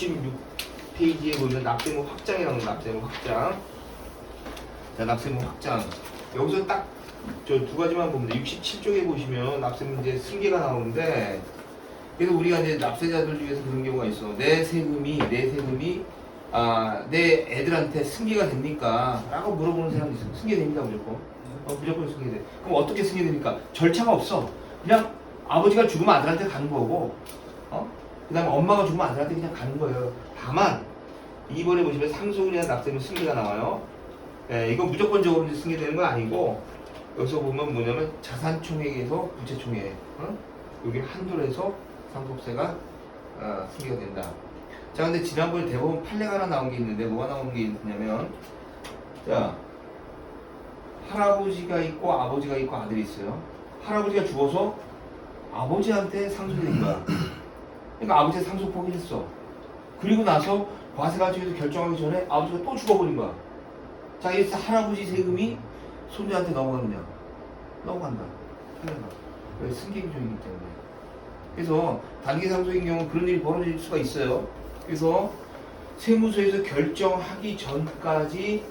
66페이지에 보면 납세무 확장이 나오는 납세무 확장. 자, 납세무 확장. 여기서 딱 저 두 가지만 보면 돼. 67쪽에 보시면 납세무 이제 승계가 나오는데, 그래서 우리가 이제 납세자들 중에서 그런 경우가 있어. 내 세금이 내 애들한테 승계가 됩니까? 라고 물어보는 사람이 있어. 승계됩니다, 무조건. 무조건 승계돼. 그럼 어떻게 승계됩니까? 절차가 없어. 그냥 아버지가 죽으면 아들한테 가는 거고, 그 다음에 엄마가 죽으면 아들한테 그냥 가는 거예요. 다만, 이번에 보시면 상속인이나 납세무 승계가 나와요. 예, 이건 무조건적으로 이제 승계되는 건 아니고, 여기서 보면 뭐냐면 자산총액에서 부채총액, 여기 한도로 해서 상속세가 승계가 된다. 자, 근데 지난번에 대법원 판례가 하나 나온 게 있는데, 뭐가 나온 게 있냐면, 자, 할아버지가 있고 아버지가 있고 아들이 있어요. 할아버지가 죽어서 아버지한테 상속이 된 거야. 그러니까 아버지가 상속 포기를 했어. 그리고 나서 과세관청에서 결정하기 전에 아버지가 또 죽어버린 거야. 자, 이래서 할아버지 세금이 손자한테 넘어가느냐? 넘어간다. 왜? 승계규정이기 때문에. 그래서 단기 상속인 경우 그런 일이 벌어질 수가 있어요. 그래서 세무서에서 결정하기 전까지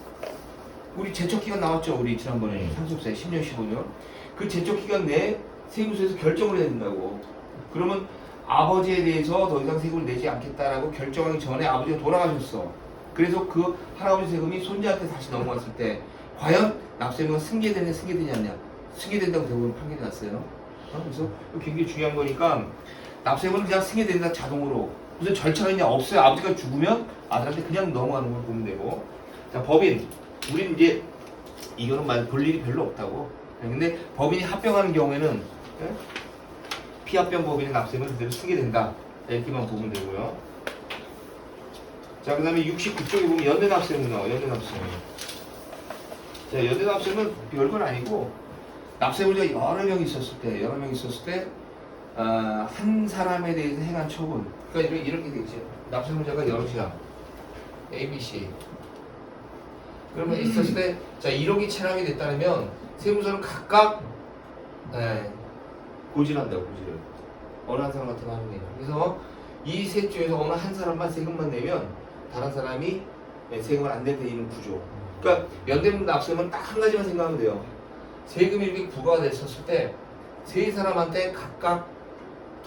우리 제척기간 나왔죠. 우리 지난번에 상속세 10년 15년 그 제척기간 내에 세무서에서 결정을 해야 된다고. 그러면 아버지에 대해서 더 이상 세금을 내지 않겠다라고 결정하기 전에 아버지가 돌아가셨어. 그래서 그 할아버지 세금이 손자한테 다시 넘어갔을 때 과연 납세금은 승계되냐 승계되지 않냐? 승계된다고 대부분 판결이 났어요. 그래서 굉장히 중요한 거니까 납세금은 그냥 승계된다 자동으로. 무슨 절차가 있냐? 없어요. 아버지가 죽으면 아들한테 그냥 넘어가는 걸 보면 되고. 자, 법인. 우리는 이제 이거는 말 볼 일이 별로 없다고. 근데 법인이 합병하는 경우에는 피합병 법인의 납세금은 그대로 승계된다. 이렇게만 보면 되고요. 자, 그 다음에 69쪽에 보면 연대납세금 나와요. 연대납세금. 자, 연대납세금은 별건 아니고 납세물자가 여러 명 있었을 때 한 사람에 대해서 행한 처분. 그러니까 이렇게 되겠죠. 납세물자가 여럿이야. A, B, C. 그러면 있었을 때, 자, 1억이 체납이 됐다면 세무서는 각각 고지한다고, 고지를. 어느 한 사람 같은 거 하는 게. 그래서 이 셋 중에서 어느 한 사람만 세금만 내면 다른 사람이 세금을 안 내게 되는 구조. 그러니까 연대문 납세는 딱 한 가지만 생각하면 돼요. 세금이 이렇게 부과가 됐었을 때 세 사람한테 각각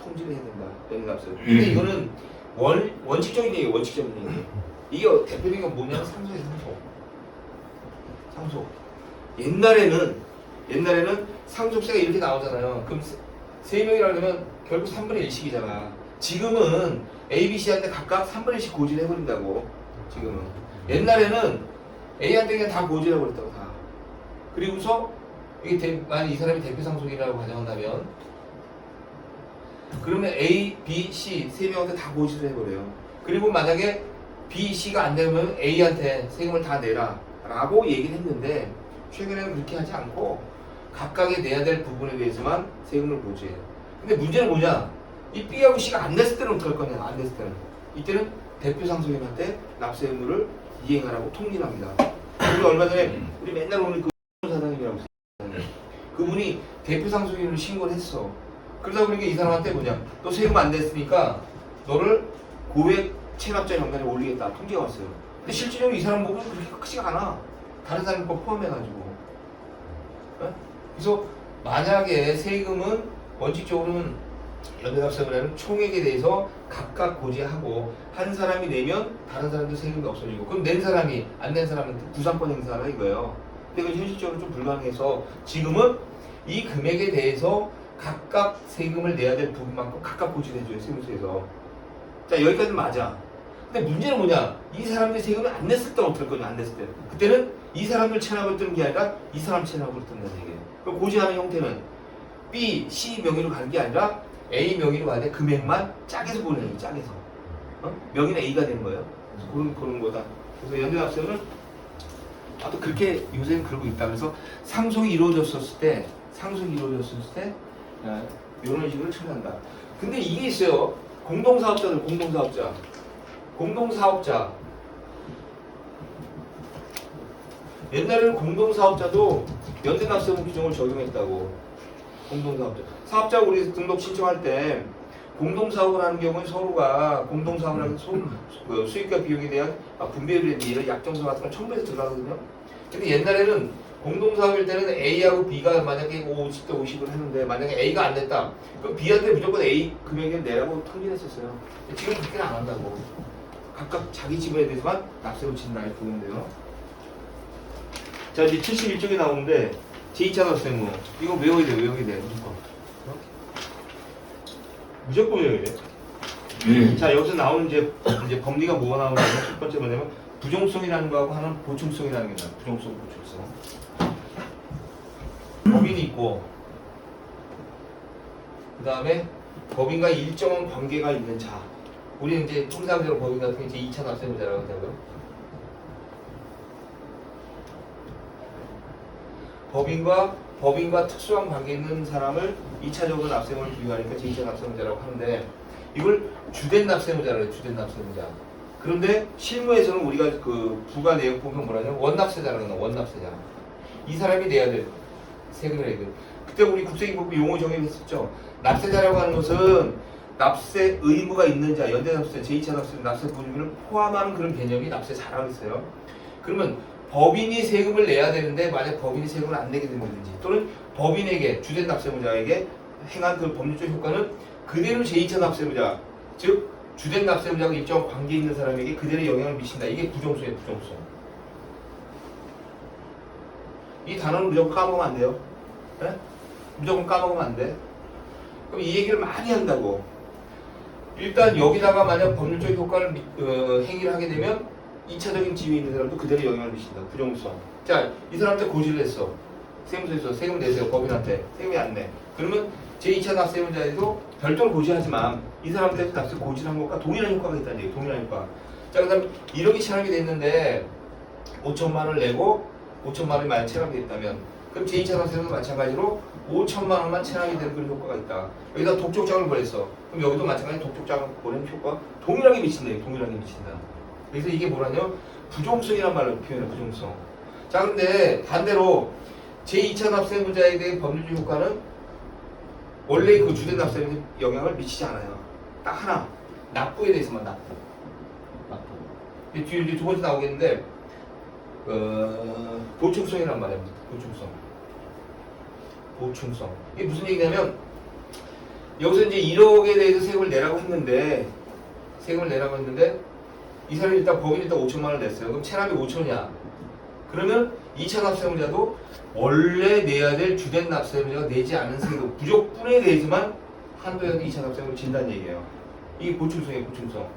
통지를 해야 된다. 연대 납세. 근데 이거는 원칙적인 얘기예요. 원칙적인 얘기. 이게 대표적인 건 뭐냐면 상속이에요. 상속. 옛날에는 상속세가 이렇게 나오잖아요. 그럼 세 명이라면 결국 3분의 1씩이잖아. 지금은 A, B, C한테 각각 3분의 1씩 고지를 해버린다고. 지금은. 옛날에는 A한테 그냥 다 고지를 해버렸다고 다. 그리고서 이게 만약 이 사람이 대표 상속이라고 가정한다면 그러면 A, B, C 세 명한테 다 고지를 해버려요. 그리고 만약에 B, C가 안 되면 A한테 세금을 다 내라 라고 얘기를 했는데 최근에는 그렇게 하지 않고 각각의 내야 될 부분에 대해서만 세금을 고지해요. 근데 문제는 뭐냐? 이 B하고 C가 안 냈을 때는 어떡할 거냐? 안 냈을 때는. 이때는 대표 상속인한테 납세 의무를 이행하라고 통지를 합니다. 그리고 얼마 전에 우리 맨날 오는 그 사장님이라고 있어요. 그분이 대표 상속인으로 신고를 했어. 그러다 보니까 이 사람한테 뭐냐? 너 세금 안 냈으니까 너를 고액 체납자 명단에 올리겠다. 통지가 왔어요. 근데 실질적으로 이 사람 목은 그렇게 크지가 않아. 다른 사람 거 포함해가지고. 그래서 만약에 세금은 원칙적으로는 연대납세금이라는 총액에 대해서 각각 고지하고 한 사람이 내면 다른 사람도 세금이 없어지고 그럼 낸 사람이 안 낸 사람은 구상권 행사하라 이거예요. 근데 그건 현실적으로 좀 불가능해서 지금은 이 금액에 대해서 각각 세금을 내야 될 부분만큼 각각 고지를 해줘요. 세무서에서. 자, 여기까지는 맞아. 근데 문제는 뭐냐? 이 사람들이 세금을 안 냈을 때 어떨 거냐? 안 냈을 때. 그때는 이 사람들 체납을 뜨는 게 아니라 이 사람 체납을 뜬다는 얘기예요. 그럼 고지하는 형태는 B, C 명의로 가는 게 아니라 A 명의로 가야 돼. 금액만 짝에서 보내는 거예요. 짝에서. 명의는 A가 되는 거예요. 그래서 그런 거다. 그래서 연대납세는 또 그렇게 요새는 그러고 있다. 그래서 상속이 이루어졌을 때 이런 식으로 처리한다. 근데 이게 있어요. 공동사업자. 옛날에는 공동사업자도 연대납세금 규정을 적용했다고. 공동사업자. 사업자 우리 등록 신청할 때 공동사업을 하는 경우에 서로가 공동사업을 하는 수익과 비용에 대한 분배율에 대한 약정서 같은 걸 첨부해서 들어가거든요. 근데 옛날에는 공동사업일 때는 A하고 B가 만약에 50대 50을 했는데 만약에 A가 안 냈다. 그럼 B한테 무조건 A 금액을 내라고 통지했었어요. 지금 그렇게는 안 한다고. 각각 자기 지분에 대해서만 납세를 친다 이렇게 보는데요. 자 이제 71쪽에 나오는데 제2차 납세무 이거 외워야 돼 무조건. 무조건 외워야 돼. 자 여기서 나오는 이제 법리가 뭐가 나오냐면 첫 번째 뭐냐면 부종성이라는 거하고 하나는 보충성이라는 게 나와요. 부종성, 보충성. 법인이 있고 그 다음에 법인과 일정한 관계가 있는 자. 우리는 이제 통상적으로 법인 같은 게 이제 2차 납세무자라고 한다고요. 법인과 특수한 관계 있는 사람을 2차적으로 납세무를 부여하니까 제2차 납세무자라고 하는데 이걸 주된 납세무자라고 해요. 주된 납세무자. 그런데 실무에서는 우리가 그 부가 내용 보면 뭐라냐면 원납세자라는 거 원납세자. 이 사람이 내야 될 세금이라고. 그때 우리 국세기법부 용어 정의했었죠. 납세자라고 하는 것은 납세 의무가 있는 자, 연대납세, 제2차 납세, 납세 보증금을 포함하는 그런 개념이 납세자라고 했어요. 그러면 법인이 세금을 내야 되는데 만약 법인이 세금을 안 내게 된다든지 또는 법인에게 주된 납세무자에게 행한 그 법률적 효과는 그대로 제2차 납세무자, 즉 주된 납세무자가 일정 관계 있는 사람에게 그대로 영향을 미친다. 이게 부정성이에요. 부정성. 이 단어는 무조건 까먹으면 안 돼요. 네? 무조건 까먹으면 안 돼. 그럼 이 얘기를 많이 한다고. 일단 여기다가 만약 법률적 효과를 행위를 하게 되면 2차적인 지위에 있는 사람도 그대로 영향을 미친다. 부정성. 자, 이 사람한테 고지를 했어. 세무서에서 세금 내세요. 법인한테. 세금이 안 내. 그러면 제2차 납세무자에도 별도로 고지하지만 이 사람한테 납세 고지를 한 것과 동일한 효과가 있다는 얘기예요. 동일한 효과. 자, 그 다음에 1억이 체납이 됐는데 5천만 원을 내고 5천만 원이 만약 체납이 됐다면 그럼 제2차 납세무도 마찬가지로 5천만 원만 체납이 되는 그런 효과가 있다. 여기다 독촉장을 보냈어. 그럼 여기도 마찬가지로 독촉장을 보내는 효과 동일하게 미친다. 동일하게 미친다. 그래서 이게 뭐라뇨? 부종성이란 말로 표현해. 부종성. 자, 근데 반대로 제2차 납세무자에 대한 법률적 효과는 원래 그 주된 납세에 영향을 미치지 않아요. 딱 하나. 납부에 대해서만 납부. 뒤에 이제 두 번째 나오겠는데 보충성이란 말입니다. 보충성. 보충성. 이게 무슨 얘기냐면 여기서 이제 1억에 대해서 세금을 내라고 했는데 이 사람이 일단 법인이 일단 5천만 원을 냈어요. 그럼 체납이 5천이야. 그러면 2차 납세무자도 원래 내야 될 주된 납세무자가 내지 않은 세금 부족분에 대해서만 한도에서 2차 납세금을 진다는 얘기예요. 이게 보충성이에요. 보충성.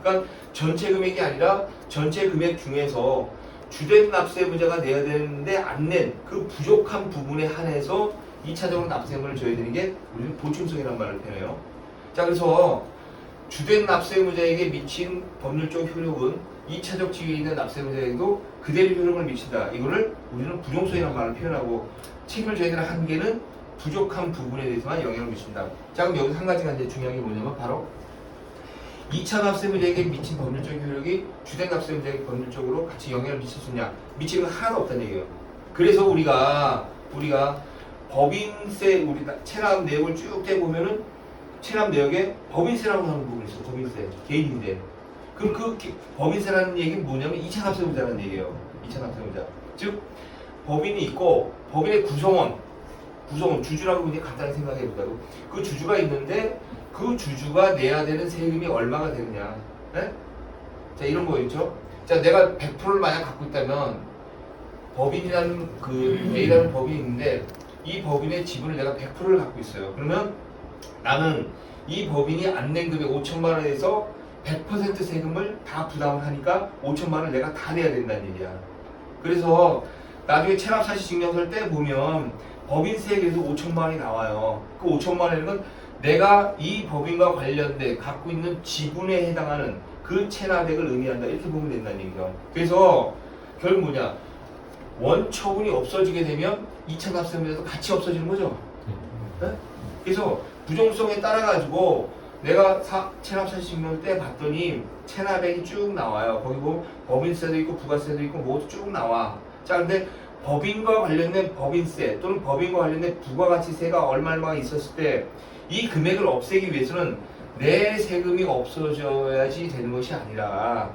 그러니까 전체 금액이 아니라 전체 금액 중에서 주된 납세무자가 내야 되는데 안 낸 그 부족한 부분에 한해서 2차적으로 납세금을 줘야 되는 게 우리는 보충성이라는 말을 표현해요. 자, 그래서 주된 납세무자에게 미친 법률적 효력은 2차적 지위에 있는 납세무자에게도 그대로 효력을 미친다. 이거를 우리는 부종성이라는 말을 표현하고 책임을 져야 되는 한계는 부족한 부분에 대해서만 영향을 미친다. 자, 그럼 여기서 한 가지가 이제 중요한 게 뭐냐면 바로 2차 납세무자에게 미친 법률적 효력이 주된 납세무자에게 법률적으로 같이 영향을 미쳤느냐? 미치는 건 하나도 없다는 얘기예요. 그래서 우리가 법인세 우리 체납 내역을 쭉 떼보면은 체납 내역에 법인세라고 하는 부분이 있어. 법인세, 개인인데. 그럼 그 법인세라는 얘기는 뭐냐면 2차 납세무자라는 얘기예요. 2차 납세무자. 즉 법인이 있고 법인의 구성원 주주라고 그냥 간단히 생각해 볼까요? 그 주주가 있는데 그 주주가 내야 되는 세금이 얼마가 되느냐. 네? 자, 이런 거였죠. 자, 내가 100%를 만약 갖고 있다면 법인이라는 그 A라는 법인이 있는데 이 법인의 지분을 내가 100%를 갖고 있어요. 그러면 나는 이 법인이 안 낸 금액 5천만 원에서 100% 세금을 다 부담을 하니까 5천만 원을 내가 다 내야 된다는 얘기야. 그래서 나중에 체납사실증명서를 떼보면 법인세액에서 5천만 원이 나와요. 그 5천만 원은 내가 이 법인과 관련돼 갖고 있는 지분에 해당하는 그 체납액을 의미한다. 이렇게 보면 된다는 얘기죠. 그래서 결국 뭐냐? 원처분이 없어지게 되면 2차 납세무자도 같이 없어지는 거죠. 네? 그래서 부정성에 따라 가지고 내가 체납사실증명을 떼봤더니 체납액이 쭉 나와요. 거기 보면 법인세도 있고 부가세도 있고 모두 쭉 나와. 자, 근데 법인과 관련된 법인세 또는 법인과 관련된 부가가치세가 얼마가 있었을 때 이 금액을 없애기 위해서는 내 세금이 없어져야지 되는 것이 아니라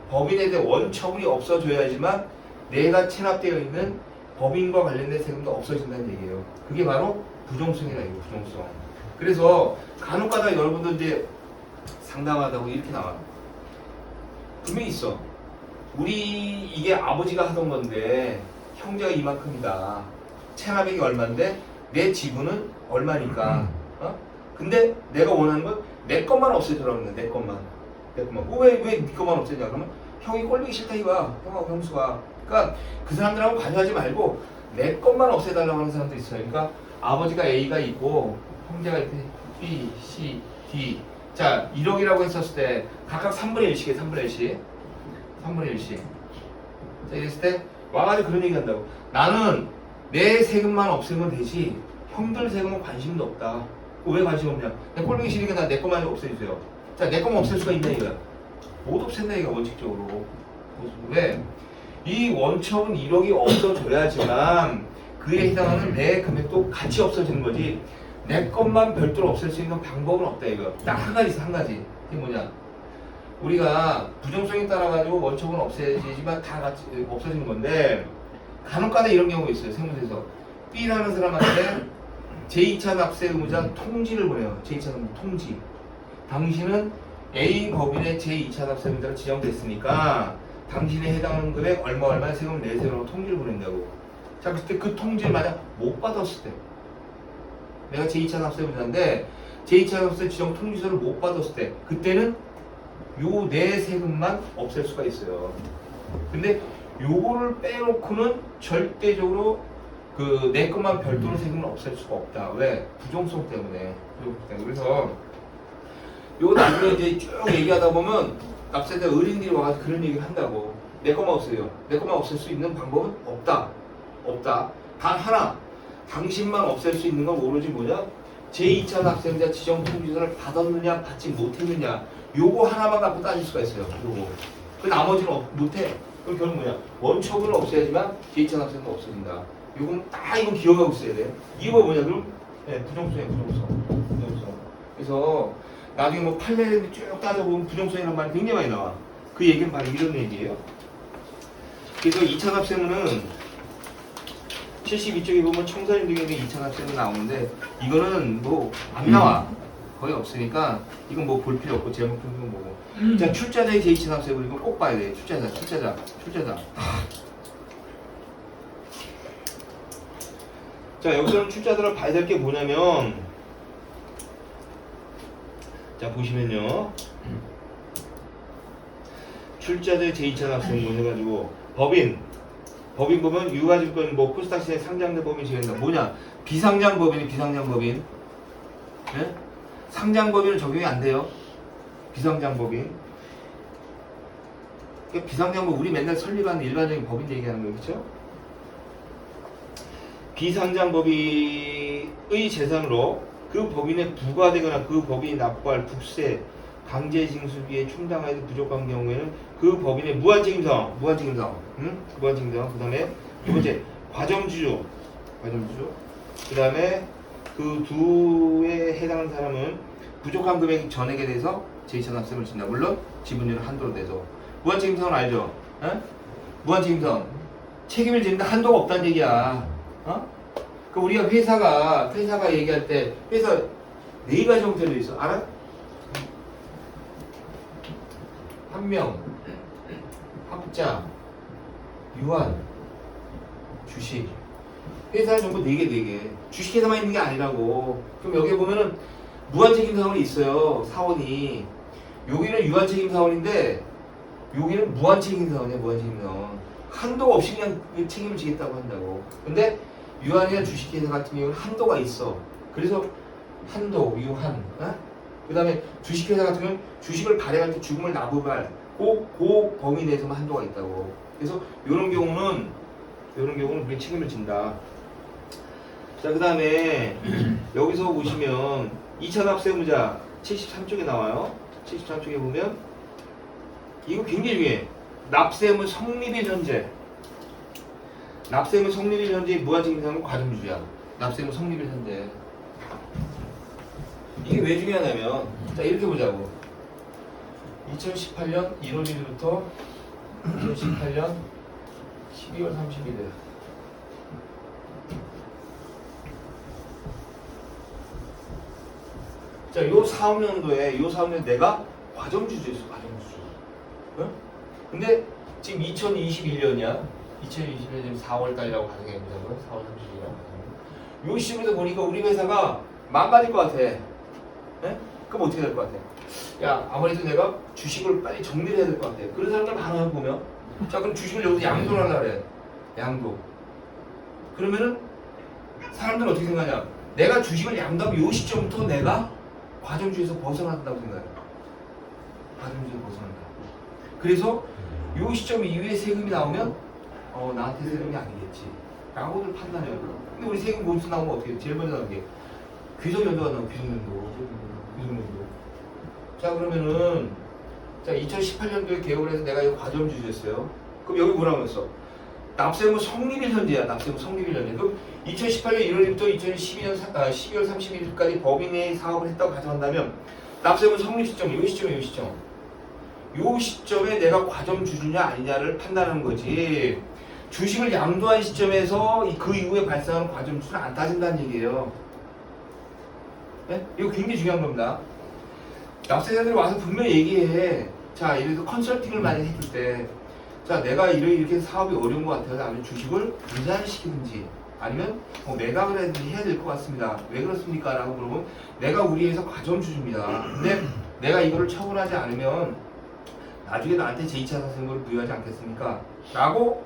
법인에 대한 원처분이 없어져야지만 내가 체납되어 있는 법인과 관련된 세금도 없어진다는 얘기예요. 그게 바로 부정성이라 이거 부정성. 그래서 간혹가다 여러분들 이제 상담하다고 이렇게 나와요. 분명히 있어. 우리 이게 아버지가 하던 건데 형제가 이만큼이다. 체납액이 얼마인데 내 지분은 얼마니까. 근데 내가 원하는 건 내 것만 없애주라고 그러는데 내 것만. 왜 네 것만 없애냐 그러면 형이 꼴보기 싫다 이거야. 형하고 형수가. 그러니까 그 사람들하고 관여하지 말고 내 것만 없애달라고 하는 사람도 있어요. 그러니까 아버지가 A가 있고 형제가 이렇게 B, C, D. 자 1억이라고 했었을 때 각각 3분의 1씩 해. 3분의 1씩. 3분의 1씩. 자 이랬을 때 와가지고 그런 얘기 한다고. 나는 내 세금만 없애면 되지 형들 세금은 관심도 없다. 왜 관심 없냐? 내 꼴보기 싫으니까 나 내 것만 없애주세요. 자, 내 것만 없앨 수가 있나 이거야? 못 없앤다 이거 원칙적으로. 왜? 이 원처분 1억이 없어져야지만 그에 해당하는 내 금액도 같이 없어지는 거지. 내 것만 별도로 없앨 수 있는 방법은 없다 이거. 딱 한 가지 있어 한 가지. 이게 뭐냐? 우리가 부정성에 따라 가지고 원처분 없애지만 다 같이 없어지는 건데 간혹가다 이런 경우가 있어요. 세무서에서 B라는 사람한테 제2차 납세 의무자 통지를 보내요. 제2차 통지. 당신은 A 법인의 제2차 납세 의무자로 지정됐으니까 당신에 해당하는 금액 얼마 세금을 내세요라고 통지를 보낸다고. 자, 그때 그 통지를 만약 못 받았을 때 내가 제2차 납세 의무자인데 제2차 납세 지정 통지서를 못 받았을 때 그때는 요 내 세금만 없앨 수가 있어요. 근데 요거를 빼놓고는 절대적으로 그 내 것만 별도로 세금을 없앨 수가 없다. 왜? 부정성 때문에. 그래서 요 나중에 이제 쭉 얘기하다 보면 납세자 어린이들이 와서 그런 얘기를 한다고. 내 것만 없애요. 내 것만 없앨 수 있는 방법은 없다. 없다. 단 하나. 당신만 없앨 수 있는 건 오로지 뭐냐? 제2차 납세자 지정 통지서를 받았느냐 받지 못했느냐 요거 하나만 갖고 따질 수가 있어요. 요거. 그 나머지는 못해. 그럼 결국 뭐냐? 원처분을 없애야지만 제2차 납세자가 없어진다. 이건 딱 이건 기억하고 있어야 돼. 이거 뭐냐 그럼? 네, 부정성이에요. 부정성. 그래서 나중에 뭐 판례를 쭉 따져보면 부정성이라는 말이 굉장히 많이 나와. 그 얘기는 바로 이런 얘기예요. 그래서 2차 납세문은 72쪽에 보면 청산인 등에 2차 납세문 나오는데 이거는 뭐 안 나와. 거의 없으니까 이건 뭐 볼 필요 없고 제목 정도는 뭐고. 자 출자자의 제2차 납세문 이거 꼭 봐야 돼. 출자자. 자 여기서는 출자자를 봐야 될 게 뭐냐면 자 보시면요 출자자의 제2차 납세문 해가지고 법인 보면 유가증권 뭐 코스닥시에 상장된 법인이 지낸다. 뭐냐 비상장법인 네? 상장법인은 적용이 안 돼요. 비상장법인 그러니까 비상장법 우리 맨날 설립하는 일반적인 법인 얘기하는 거 그렇죠? 비상장법인의 재산으로 그 법인에 부과되거나 그 법인이 납부할 국세, 강제징수비에 충당하여도 부족한 경우에는 그 법인의 무한책임성, 그 다음에 두 번째 과점주주, 그 다음에 그 두에 해당하는 사람은 부족한 금액 전액에 대해서 제2차 납세금을 진다. 물론 지분율은 한도로 돼서 무한책임성은 알죠? 에? 무한책임성 책임을 지는데 한도가 없다는 얘기야. 그 우리가 회사가 얘기할 때 회사 4가지 형태로 있어. 알아? 한명, 합자, 유한, 주식. 회사는 전부 4개. 주식회사만 있는 게 아니라고. 그럼 여기 보면은 무한책임사원이 있어요. 사원이. 여기는 유한책임사원인데 여기는 무한책임사원이야. 무한책임사원. 한도가 없이 그냥 책임을 지겠다고 한다고. 근데 유한이나 주식회사 같은 경우는 한도가 있어. 그래서 한도, 유한. 그 다음에 주식회사 같은 경우는 주식을 발행할 때 주금을 납부할 그 범위 내에서만 한도가 있다고. 그래서 이런 경우는 우리 책임을 진다. 자, 그 다음에 여기서 보시면 2차 납세 의무자 73쪽에 나와요. 73쪽에 보면 이거 굉장히 중요해. 납세의무 성립일 현재. 납세의무 성립일 현재의 무한책임상은 과점주주야. 납세의무 성립일 현재. 이게 왜 중요하냐면 자 이렇게 보자고. 2018년 1월 1일부터 2018년 12월 30일. 자, 요 4학년도에 내가 과점주주였어, 과점주주. 응? 근데 지금 2021년이야. 2021년 지금 4월달이라고 가정해보자. 4월 30일이라고. 요 시점에서 보니까 우리 회사가 망가질 것 같아. 예? 그럼 어떻게 될 것 같아? 야, 아무래도 내가 주식을 빨리 정리를 해야 될 것 같아. 그런 사람들 많아요, 보면. 자, 그럼 주식을 여기서 양도를 하려고 그래. 양도. 그러면은 사람들은 어떻게 생각하냐? 내가 주식을 양도하면 요 시점부터 내가 과점주에서 벗어난다고 생각해요. 과점주에서 벗어난다. 그래서 요 시점 이후에 세금이 나오면 나한테 세금이 아니겠지 라고들 판단해요. 근데 우리 세금 보험서 나오면 어떻게 해? 제일 먼저 나오는 게 귀속연도가 나오고 귀속연도. 자 그러면은 자 2018년도에 개업을 해서 내가 이거 과점주였어요. 그럼 여기 뭐라고 했어? 납세무 성립일 현재야. 납세무 성립일 현재. 그럼 2018년 1월부터 2012년 12월 31일까지 법인 내 사업을 했다고 가정한다면 납세무 성립 시점, 요 시점에 내가 과점주주냐 아니냐를 판단하는 거지. 주식을 양도한 시점에서 그 이후에 발생하는 과점주주는 안 따진다는 얘기예요. 네? 이거 굉장히 중요한 겁니다. 납세자들이 와서 분명히 얘기해. 자, 예를 들어서 컨설팅을 많이 해줄 때 자, 내가 이렇게 사업이 어려운 것 같아서 아니면 주식을 분산을 시키든지 아니면 매각을 해야든지 해야 될 것 같습니다. 왜 그렇습니까? 라고 물어보면 내가 우리 회사 과점주주입니다. 근데 내가 이거를 처분하지 않으면 나중에 나한테 제2차 상세금을 부여하지 않겠습니까? 라고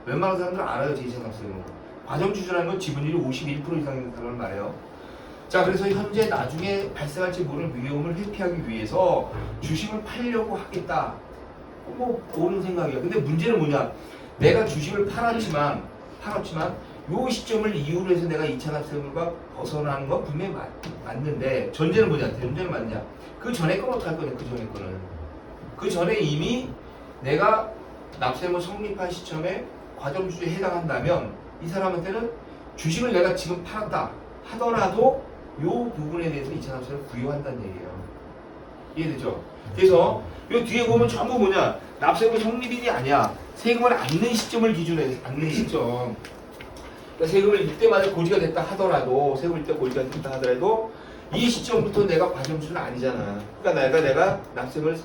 웬만한 사람들은 알아요. 제2차 상세금을. 과점주주라는 건 지분율이 51% 이상 있는 사람을 말해요. 자, 그래서 현재 나중에 발생할지 모를 위험을 회피하기 위해서 주식을 팔려고 하겠다. 옳은 생각이야. 근데 문제는 뭐냐? 내가 주식을 팔았지만 요 시점을 이유로 해서 내가 2차 납세금과 벗어나는 건 분명히 맞는데 전제는 뭐냐? 전제는 맞냐? 그 전에 건 어떡할 거냐? 그 전에 거는. 그 전에 이미 내가 납세무 성립한 시점에 과점주주에 해당한다면 이 사람한테는 주식을 내가 지금 팔았다 하더라도 요 부분에 대해서 2차 납세를 부여한다는 얘기예요. 이해되죠? 그래서 요 뒤에 보면 전부 뭐냐? 납세금 성립일이 아니야. 세금을 안는 시점을 기준으로 해서 안는 시점. 그러니까 세금을 이때마다 고지가 됐다 하더라도 세금을 이때 고지가 됐다 하더라도 이 시점부터 내가 과점주주는 아니잖아. 그러니까 내가 납세금을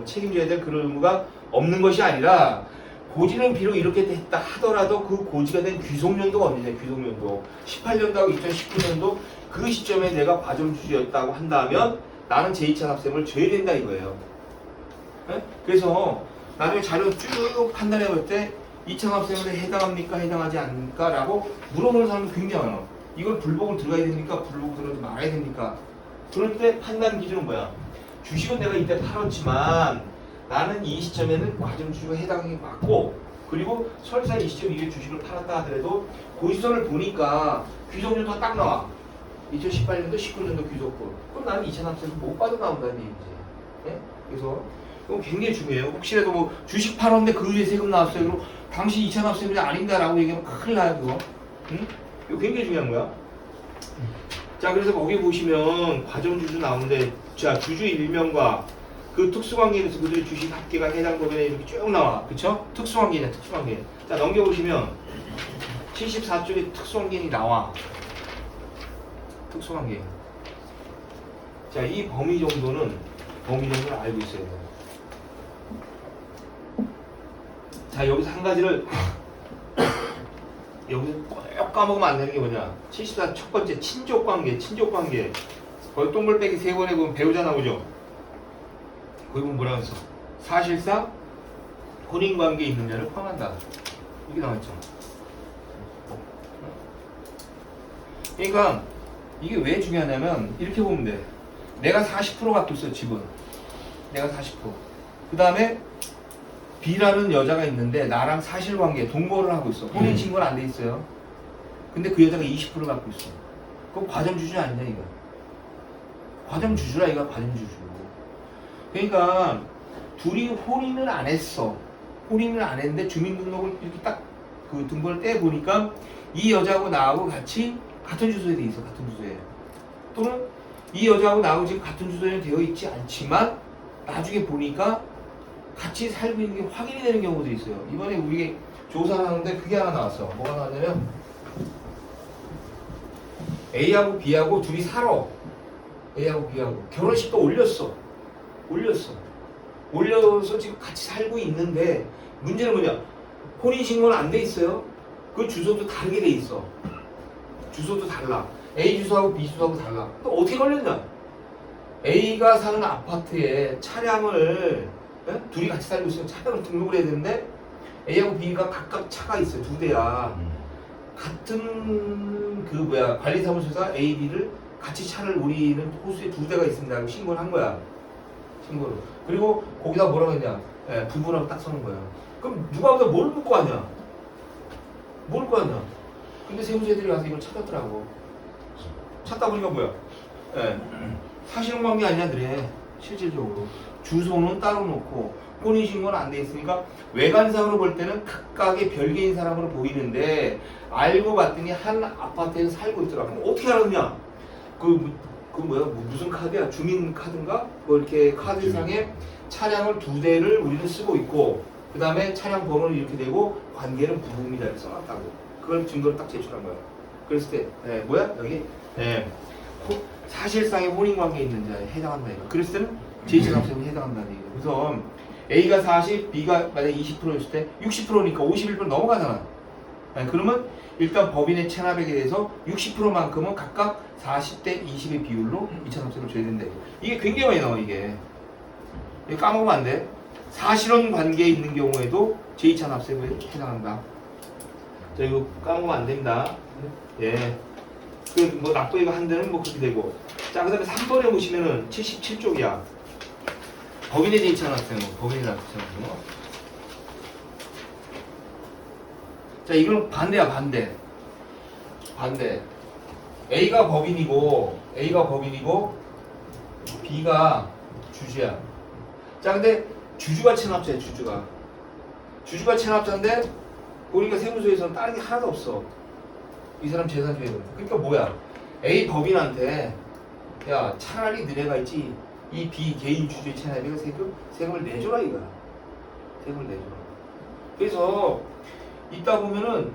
책임져야 될 그런 의무가 없는 것이 아니라 고지는 비록 이렇게 됐다 하더라도 그 고지가 된 귀속연도가 언제냐? 귀속연도 18년도하고 2019년도 그 시점에 내가 과점주주였다고 한다면 나는 제2차 납세금을 줘야 된다 이거예요. 네? 그래서 나중에 자료 쭉 판단해 볼 때 2차 납세금에 해당합니까? 해당하지 않습니까? 라고 물어보는 사람이 굉장히 많아. 이걸 불복을 들어가야 됩니까? 불복을 들어가지 말아야 됩니까? 그럴 때 판단 기준은 뭐야? 주식은 내가 이때 팔았지만 나는 이 시점에는 과점주주가 해당이 맞고 그리고 설사 이 시점 이후에 주식을 팔았다 하더라도 고지서를 보니까 귀속연도가 딱 나와. 2018년도 19년도 귀속분. 그럼 나는 2차 납세금 못 받아 나온다는 얘기지. 네? 그래서 이건 굉장히 중요해요. 혹시라도 뭐 주식 팔았는데 그 위에 세금 나왔어요. 그럼 당시 2차 납세금이 아닌다라고 얘기하면 큰일 나요, 그거. 응? 이거 굉장히 중요한 거야. 자, 그래서 거기 보시면 과점주주 나오는데 자, 주주 일명과 그 특수관계에서 그들의 주식 합계가 해당 법인에 이렇게 쭉 나와. 그쵸? 특수관계냐, 특수관계. 자, 넘겨보시면 74쪽에 특수관계이 나와. 특수관계. 자, 이 범위 정도는 알고 있어야 돼요. 자, 여기서 한 가지를 여기서 꼭 까먹으면 안 되는 게 뭐냐? 74 첫 번째 친족관계. 거기 동글 빼기 3번에 보면 배우자 나오죠? 거기 보면 뭐라고 했어? 사실상 혼인관계에 있는 자를 포함한다. 이게 나왔죠. 그러니까 이게 왜 중요하냐면 이렇게 보면 돼. 내가 40% 갖고 있어, 집은. 내가 40%. 그 다음에 B라는 여자가 있는데 나랑 사실관계, 동거를 하고 있어. 혼인신고는 안 돼 있어요. 근데 그 여자가 20% 갖고 있어. 그럼 과점주주 아니냐 이거. 과점주주라 이거 과점주주. 그러니까 둘이 혼인을 안 했어. 혼인을 안 했는데 주민등록을 이렇게 딱 그 등본을 떼보니까 이 여자하고 나하고 같이 같은 주소에 돼 있어. 같은 주소에. 또는 이 여자하고 나하고 지금 같은 주소에 되어 있지 않지만 나중에 보니까 같이 살고 있는 게 확인이 되는 경우도 있어요. 이번에 우리 조사를 하는데 그게 하나 나왔어. 뭐가 나왔냐면 A하고 B하고 둘이 살아. A하고 B하고 결혼식도 올려서 지금 같이 살고 있는데 문제는 뭐냐? 혼인신고는 안 돼 있어요. 그 주소도 다르게 돼 있어. 주소도 달라. A 주소하고 B 주소하고 달라. 또 어떻게 걸렸냐? A가 사는 아파트에 차량을 둘이 같이 살고 있으면 차량을 등록을 해야 되는데 A하고 B가 각각 차가 있어요. 두 대야. 같은 관리사무소에서 A, B를 같이 차를 우리는 호수에 두 대가 있습니다 하고 신고를 한 거야. 신고를. 그리고 거기다 뭐라고 했냐? 부부라고 딱 써놓은 거야. 그럼 누가 보다 뭘 묻고 왔냐? 뭘 묻고 왔냐? 근데 세무서애들이 와서 이걸 찾았더라고. 찾다 보니까 뭐야? 사실관계 아니야 그래. 실질적으로 주소는 따로 놓고 혼인신고는 안 돼 있으니까 외관상으로 볼 때는 각각의 별개인 사람으로 보이는데 알고 봤더니 한 아파트에서 살고 있더라. 그럼 어떻게 알았냐? 무슨 카드야? 주민카드인가? 뭐 이렇게 카드상에 차량을 두 대를 우리는 쓰고 있고 그 다음에 차량 번호는 이렇게 되고 관계는 부부입니다 이렇게 써놨다고. 그걸 증거를 딱 제출한 거야. 그랬을 때 뭐야? 여기 사실상의 혼인관계에 있는 자에 해당한다 이거. 그랬을 때는 제2차납세에 해당한다는 얘기예요. 그래서 A가 40, B가 만약에 20%였을 때 60%니까 51% 넘어가잖아. 그러면 일단 법인의 체납액에 대해서 60%만큼은 각각 40대 20의 비율로 2차납세를 줘야 된다. 이게 굉장히 많이 나와 이게. 이거 까먹으면 안 돼. 사실혼 관계에 있는 경우에도 제2차납세에 해당한다. 자 이거 까먹으면 안 됩니다. 예. 납부액 한 대는 그렇게 되고. 자 그 다음에 3번에 보시면은 77쪽이야. 법인의 제2차납세, 법인의 납부세. 자, 이건 반대야, 반대. A가 법인이고, B가 주주야. 자, 근데 주주가 체납자야, 주주가. 주주가 체납자인데, 보니까 세무서에서는 다른 게 하나도 없어. 이 사람 재산 줘야 된다. 그러니까 뭐야? A 법인한테, 야, 차라리 너네가 있지. 이 B 개인 주주의 체납액을 세금을 내줘라 이거야. 세금을 내줘라. 그래서 있다 보면은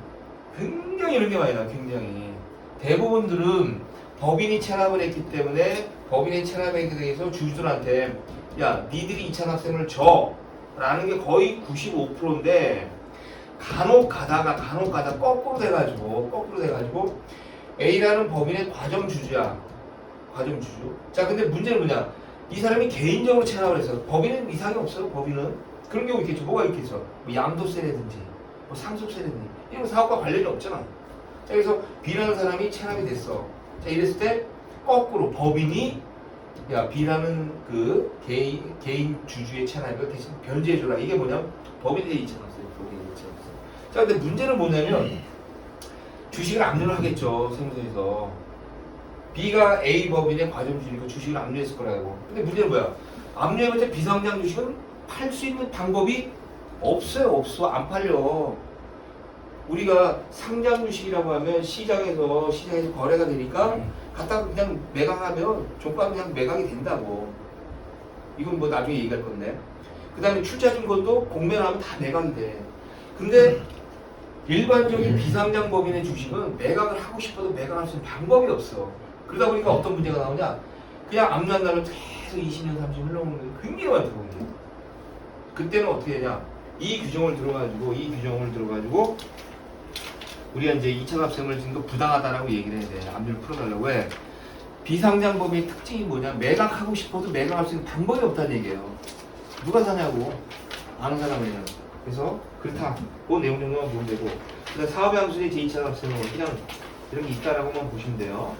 굉장히 이런 게 많이 나. 굉장히 대부분들은 법인이 체납을 했기 때문에 법인의 체납액에 대해서 주주들한테 야 니들이 이차납세금을 줘 라는 게 거의 95%인데 간혹 가다가 거꾸로 돼가지고 A라는 법인의 과점주주야. 과점주주. 자 근데 문제는 뭐냐? 이 사람이 개인적으로 체납을 했어. 법인은 이상이 없어요. 법인은 그런 경우 있겠죠. 뭐가 있겠어? 뭐 양도세라든지, 뭐 상속세라든지 이런 사업과 관련이 없잖아. 자 그래서 B라는 사람이 체납이 됐어. 자 이랬을 때 거꾸로 법인이 야 B라는 그 개인 주주의 체납을 대신 변제해줘라. 이게 뭐냐? 법인에 있잖았어요. 법인에 있잖았어. 자 근데 문제는 뭐냐면 주식을 압류를 하겠죠. 세무서에서. B가 A 법인의 과점주니까 주식을 압류했을 거라고. 근데 문제는 뭐야? 압류해봤자 비상장 주식은 팔 수 있는 방법이 없어요. 안 팔려. 우리가 상장 주식이라고 하면 시장에서 거래가 되니까 갖다가 그냥 매각하면 종가는 그냥 매각이 된다고. 이건 뭐 나중에 얘기할 건데. 그 다음에 출자증권도 공매하면 다 매각이 돼. 근데 일반적인 비상장 법인의 주식은 매각을 하고 싶어도 매각할 수 있는 방법이 없어. 그러다 보니까 어떤 문제가 나오냐? 그냥 압류한 날로 계속 20년, 30년 흘러오는 게 굉장히 많더라고요. 그때는 어떻게 하냐? 이 규정을 들어가지고 우리가 이제 2차 납세금을 준 거 부당하다라고 얘기를 해야 돼. 압류를 풀어달라고 해. 비상장 법인의 특징이 뭐냐? 매각하고 싶어도 매각할 수 있는 방법이 없다는 얘기예요. 누가 사냐고. 아는 사람이냐. 그래서 그렇다. 그 내용 정도만 보면 되고. 그다음 사업의 함수의 제2차 납세금은 그냥 이런 게 있다라고만 보시면 돼요.